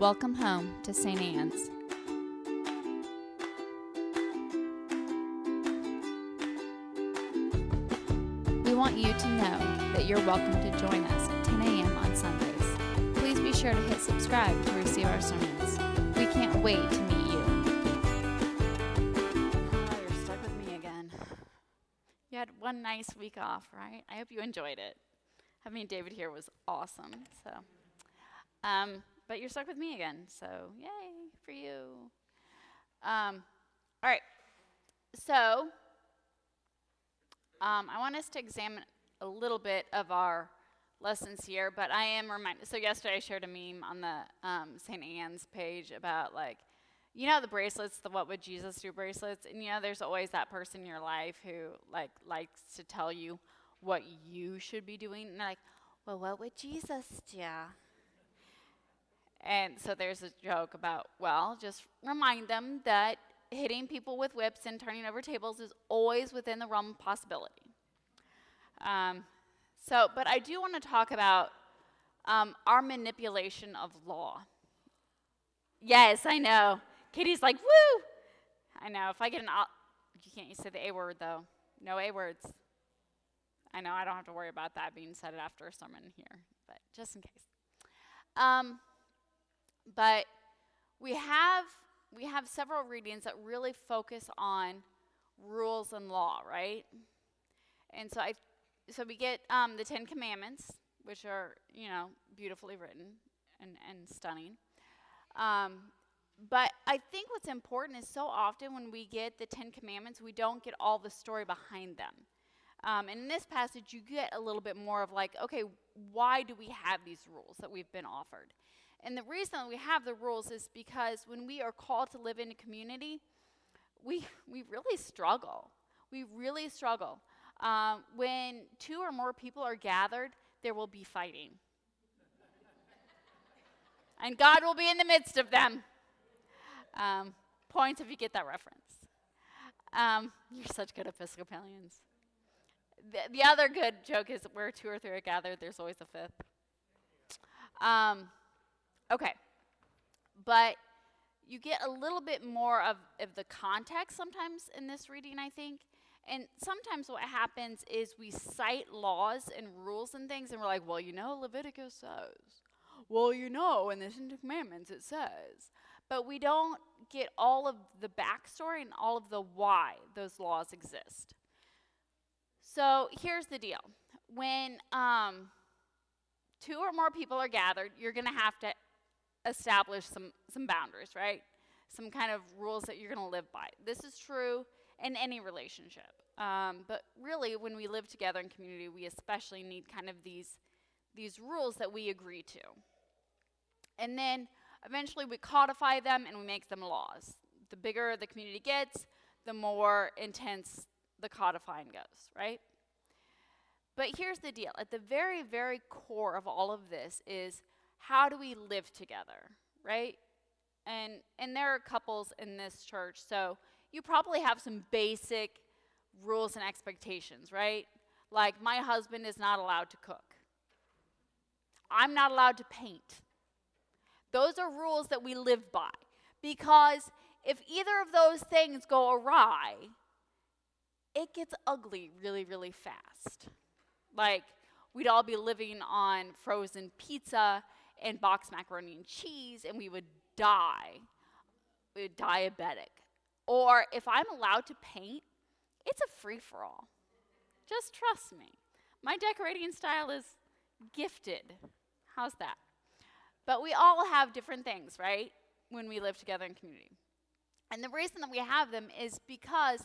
Welcome home to St. Anne's. We want you to know that you're welcome to join us at 10 a.m. on Sundays. Please be sure to hit subscribe to receive our sermons. We can't wait to meet you. Oh, you're stuck with me again. You had one nice week off, right? I hope you enjoyed it. Having David here was awesome. But you're stuck with me again, so yay for you. All right. So I want us to examine a little bit of our lessons here, but I am reminded. So yesterday I shared a meme on the St. Anne's page about, like, you know, the bracelets, the What Would Jesus Do bracelets, and you know, there's always that person in your life who likes to tell you what you should be doing, and they're like, well, what would Jesus do? And so there's a joke about, well, just remind them that hitting people with whips and turning over tables is always within the realm of possibility. But I do want to talk about our manipulation of law. Yes, I know. Katie's like, woo! I know. If I get you can't say the A word, though. No A words. I know. I don't have to worry about that being said after a sermon here, but just in case. But we have several readings that really focus on rules and law, right? And so we get the 10 Commandments, which are, you know, beautifully written and stunning. But I think what's important is so often when we get the 10 Commandments, we don't get all the story behind them. And in this passage, you get a little bit more of like, okay, why do we have these rules that we've been offered? And the reason we have the rules is because when we are called to live in a community, we really struggle. We really struggle. When two or more people are gathered, there will be fighting. And God will be in the midst of them. Points if you get that reference. You're such good Episcopalians. The other good joke is where two or three are gathered, there's always a fifth. Okay, but you get a little bit more of the context sometimes in this reading, I think. And sometimes what happens is we cite laws and rules and things, and we're like, well, you know, Leviticus says. Well, you know, in the 10 Commandments it says. But we don't get all of the backstory and all of the why those laws exist. So here's the deal. When two or more people are gathered, you're going to have to establish some boundaries, right? Some kind of rules that you're going to live by. This is true in any relationship. But really, when we live together in community, we especially need kind of these rules that we agree to. And then eventually we codify them and we make them laws. The bigger the community gets, the more intense the codifying goes, right? But here's the deal. At the very, very core of all of this is, how do we live together, right? And there are couples in this church, so you probably have some basic rules and expectations, right? Like, my husband is not allowed to cook. I'm not allowed to paint. Those are rules that we live by, because if either of those things go awry, it gets ugly really, really fast. Like, we'd all be living on frozen pizza and boxed macaroni and cheese, and we would die. We would diabetic. Or if I'm allowed to paint, it's a free-for-all. Just trust me. My decorating style is gifted. How's that? But we all have different things, right, when we live together in community. And the reason that we have them is because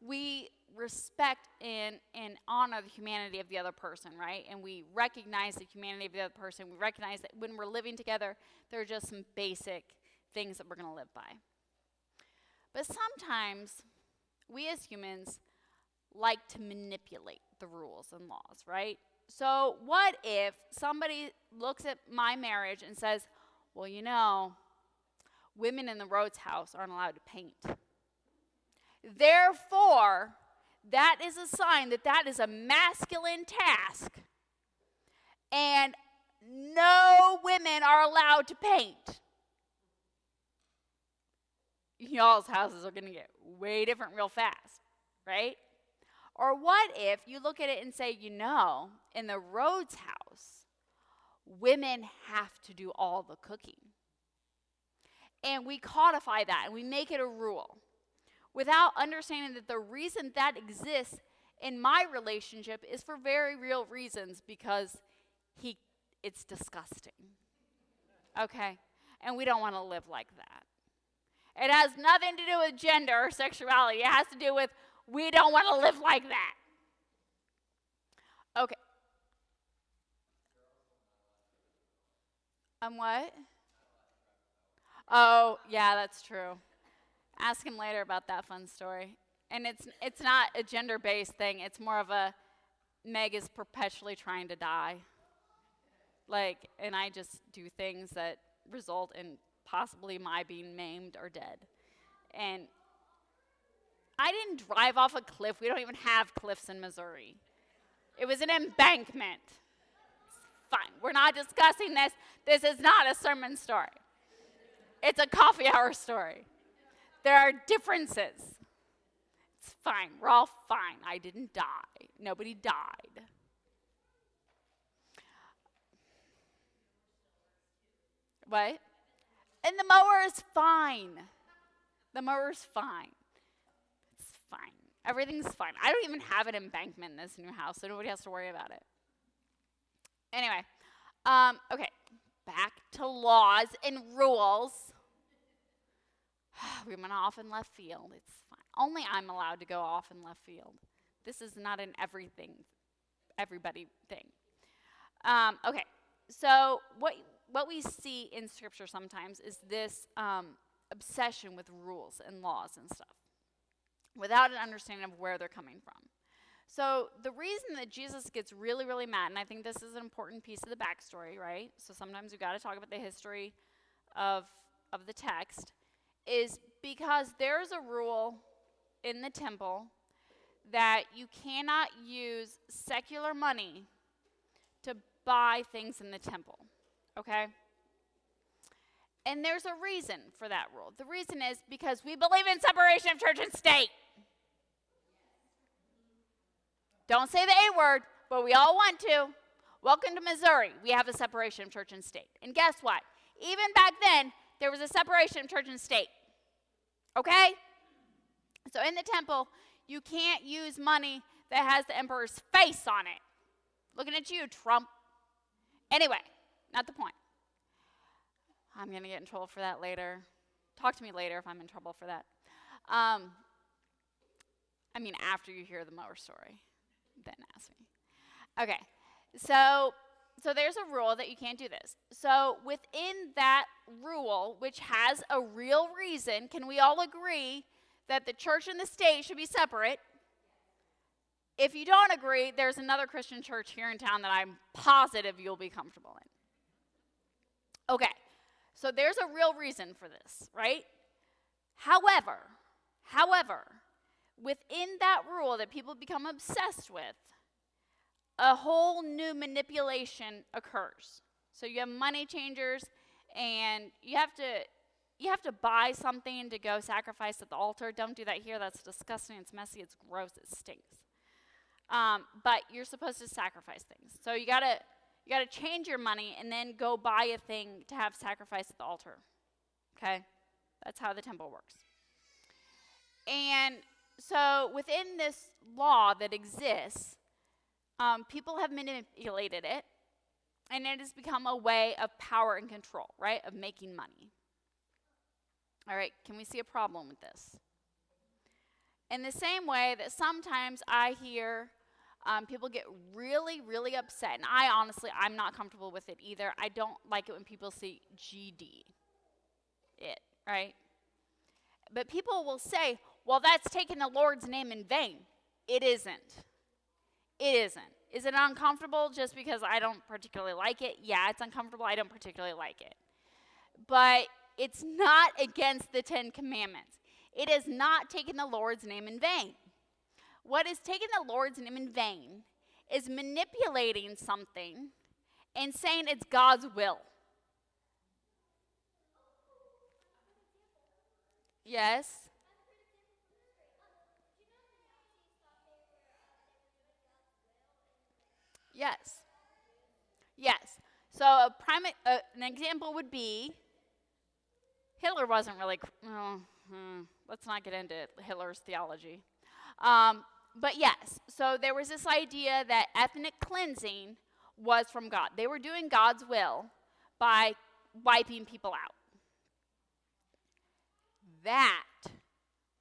we respect and honor the humanity of the other person, right? And we recognize the humanity of the other person. We recognize that when we're living together, there are just some basic things that we're going to live by. But sometimes we as humans like to manipulate the rules and laws, right? So what if somebody looks at my marriage and says, well, you know, women in the Rhodes house aren't allowed to paint. Therefore, that is a sign that that is a masculine task, and no women are allowed to paint. y'all's houses are going to get way different real fast, right? Or what if you look at it and say, in the Rhodes house, women have to do all the cooking. And we codify that and we make it a rule without understanding that the reason that exists in my relationship is for very real reasons, because it's disgusting. Okay? And we don't want to live like that. It has nothing to do with gender or sexuality. It has to do with we don't want to live like that. Okay. What? Oh, yeah, that's true. Ask him later about that fun story. And it's not a gender-based thing. It's more of a Meg is perpetually trying to die. And I just do things that result in possibly my being maimed or dead. And I didn't drive off a cliff. We don't even have cliffs in Missouri. It was an embankment. It's fine. We're not discussing this. This is not a sermon story. It's a coffee hour story. There are differences. It's fine. We're all fine. I didn't die. Nobody died. What? And the mower is fine. The mower's fine. It's fine. Everything's fine. I don't even have an embankment in this new house, so nobody has to worry about it. Anyway, okay, back to laws and rules. We went off in left field. It's fine. Only I'm allowed to go off in left field. This is not an everybody thing. Okay, so what we see in Scripture sometimes is this obsession with rules and laws and stuff without an understanding of where they're coming from. So the reason that Jesus gets really, really mad, and I think this is an important piece of the backstory, right? So sometimes we've got to talk about the history of the text, is because there's a rule in the temple that you cannot use secular money to buy things in the temple, okay? And there's a reason for that rule. The reason is because we believe in separation of church and state. Don't say the A word, but we all want to. Welcome to Missouri. We have a separation of church and state. And guess what? Even back then, there was a separation of church and state. Okay? So in the temple, you can't use money that has the emperor's face on it. Looking at you, Trump. Anyway, not the point. I'm going to get in trouble for that later. Talk to me later if I'm in trouble for that. After you hear the mower story, then ask me. Okay, so there's a rule that you can't do this. So within that rule, which has a real reason, can we all agree that the church and the state should be separate? If you don't agree, there's another Christian church here in town that I'm positive you'll be comfortable in. Okay, so there's a real reason for this, right? However, within that rule that people become obsessed with, a whole new manipulation occurs. So you have money changers, and you have to buy something to go sacrifice at the altar. Don't do that here. That's disgusting. It's messy. It's gross. It stinks. But you're supposed to sacrifice things. So you gotta change your money and then go buy a thing to have sacrifice at the altar. Okay? That's how the temple works. And so within this law that exists, people have manipulated it, and it has become a way of power and control, right? Of making money. All right, can we see a problem with this? In the same way that sometimes I hear people get really, really upset, and I'm not comfortable with it either. I don't like it when people say GD, right? But people will say, well, that's taking the Lord's name in vain. It isn't. It isn't. Is it uncomfortable just because I don't particularly like it? Yeah, it's uncomfortable. I don't particularly like it. But it's not against the 10 Commandments. It is not taking the Lord's name in vain. What is taking the Lord's name in vain is manipulating something and saying it's God's will. Yes. Yes. Yes. So an example would be Hitler wasn't really. Let's not get into Hitler's theology. But yes, so there was this idea that ethnic cleansing was from God. They were doing God's will by wiping people out. That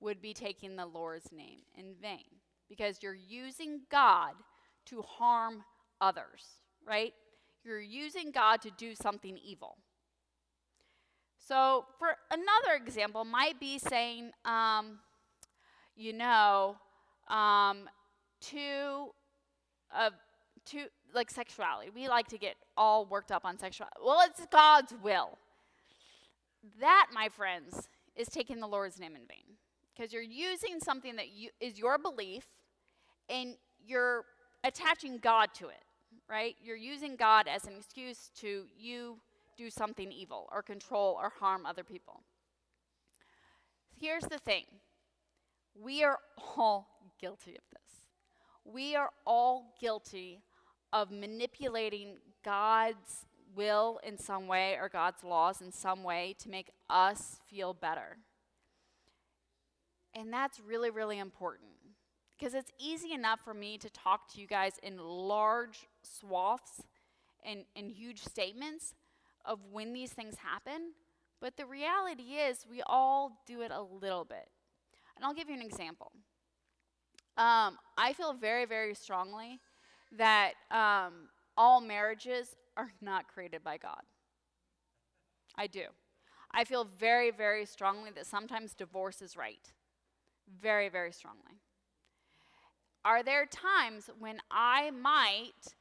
would be taking the Lord's name in vain because you're using God to harm others, right? You're using God to do something evil. So, for another example, might be saying, you know, to like sexuality. We like to get all worked up on sexuality. Well, it's God's will. That, my friends, is taking the Lord's name in vain because you're using something that is your belief and you're attaching God to it, right? You're using God as an excuse to you do something evil or control or harm other people. Here's the thing. We are all guilty of this. We are all guilty of manipulating God's will in some way or God's laws in some way to make us feel better. And that's really, really important because it's easy enough for me to talk to you guys in large swaths and huge statements of when these things happen, but the reality is we all do it a little bit. And I'll give you an example. I feel very, very strongly that all marriages are not created by God. I do. I feel very, very strongly that sometimes divorce is right. Very, very strongly. Are there times when I might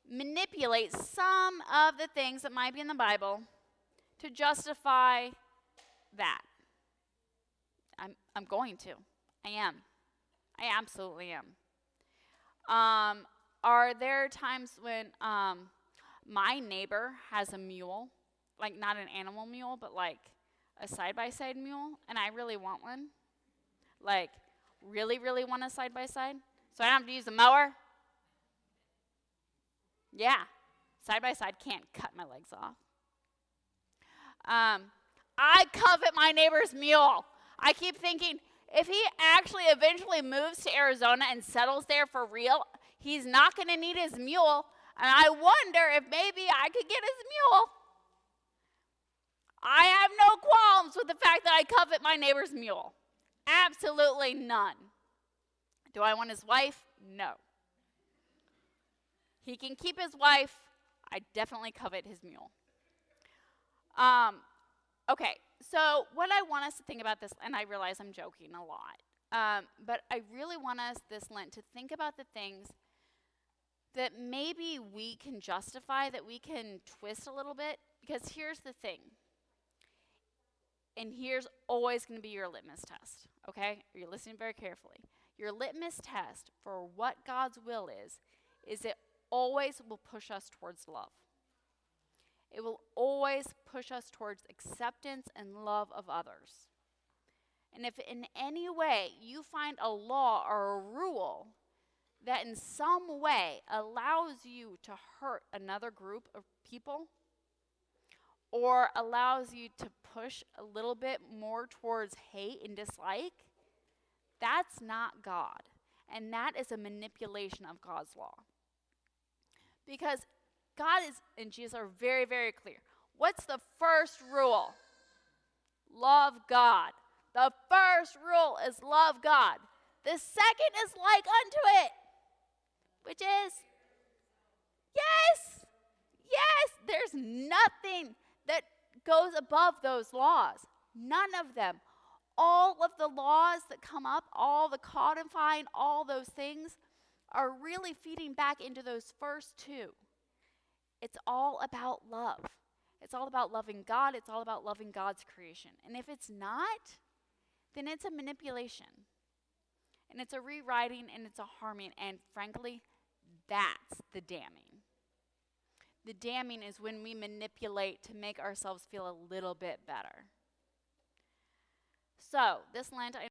manipulate some of the things that might be in the Bible to justify that? I'm going to. I am. I absolutely am. Are there times when my neighbor has a mule, like not an animal mule, but like a side-by-side mule, and I really want one? Like, really, really want a side-by-side? So I don't have to use a mower? Yeah. Side-by-side can't cut my legs off. I covet my neighbor's mule. I keep thinking, if he actually eventually moves to Arizona and settles there for real, he's not going to need his mule. And I wonder if maybe I could get his mule. I have no qualms with the fact that I covet my neighbor's mule. Absolutely none. Do I want his wife? No. He can keep his wife. I definitely covet his mule. Okay, so what I want us to think about this, and I realize I'm joking a lot, but I really want us this Lent to think about the things that maybe we can justify, that we can twist a little bit, because here's the thing, and here's always going to be your litmus test, okay? You're listening very carefully. Your litmus test for what God's will is it always will push us towards love. It will always push us towards acceptance and love of others. And if in any way you find a law or a rule that in some way allows you to hurt another group of people or allows you to push a little bit more towards hate and dislike, that's not God. And that is a manipulation of God's law. Because God and Jesus are very, very clear. What's the first rule? Love God. The first rule is love God. The second is like unto it, which is, yes, there's nothing that goes above those laws. None of them. All of the laws that come up, all the codifying, all those things are really feeding back into those first two. It's all about love. It's all about loving God. It's all about loving God's creation. And if it's not, then it's a manipulation. And it's a rewriting and it's a harming. And frankly, that's the damning. The damning is when we manipulate to make ourselves feel a little bit better. So this Lent, I